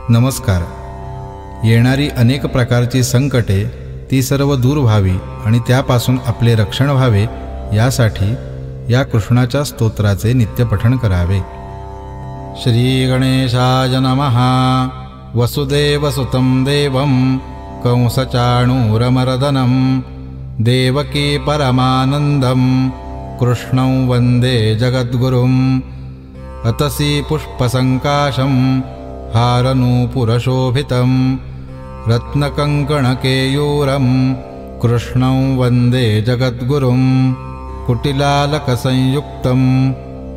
नमस्कार. येणारी अनेक प्रकारची संकटे ती सर्व दूर व्हावी आणि त्यापासून आपले रक्षण व्हावे यासाठी या कृष्णाच्या स्तोत्राचे नित्यपठण करावे. श्री गणेशाय नमः. वसुदेवसुतं देवं कंसचाणूरमर्दनं देवकी परमानन्दं कृष्णं वन्दे जगद्गुरुम्. अतसी पुष्पसङ्काशं हारनूपुरशोभितं रत्नकङ्कणकेयूरं कृष्णं वन्दे जगद्गुरुम्. कुटिलालकसंयुक्तं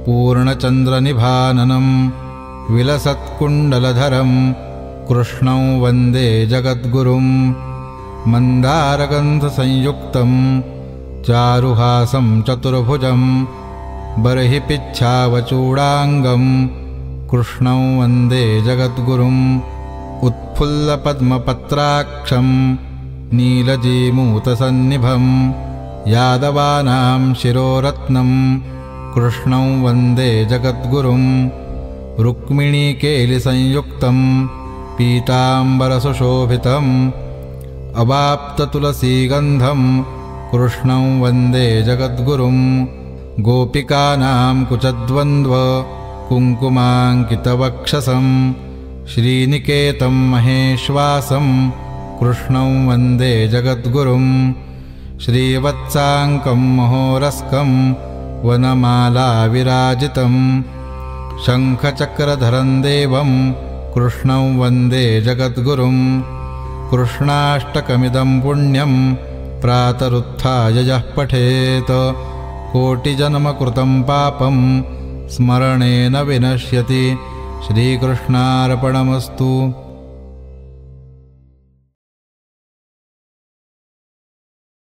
पूर्णचन्द्रनिभाननं विलसत्कुण्डलधरं कृष्णं वन्दे जगद्गुरुम्. मन्दारगन्धसंयुक्तं चारुहासं चतुर्भुजं बर्हिपिच्छावचूडाङ्गं कृष्णं वन्दे जगद्गुरुम्. उत्फुल्लपद्मपत्राक्षं नीलजीमूतसन्निभं यादवानां शिरोरत्नं कृष्णं वन्दे जगद्गुरुम्. रुक्मिणीकेलिसंयुक्तं पीताम्बरसुशोभितम् अवाप्ततुलसीगन्धं कृष्णं वन्दे जगद्गुरुम्. गोपिकानां कुचद्वन्द्व कुङ्कुमाङ्कितवक्षसं श्रीनिकेतं महेश्वासं कृष्णं वन्दे जगद्गुरुम्. श्रीवत्साङ्कं महोरस्कं वनमालाविराजितं शङ्खचक्रधरं देवं कृष्णं वन्दे जगद्गुरुम्. कृष्णाष्टकमिदं पुण्यं प्रातरुत्थाय यः पठेत् कोटिजन्मकृतं पापं स्मरणेन विनश्यति. श्रीकृष्णार्पणमस्तु.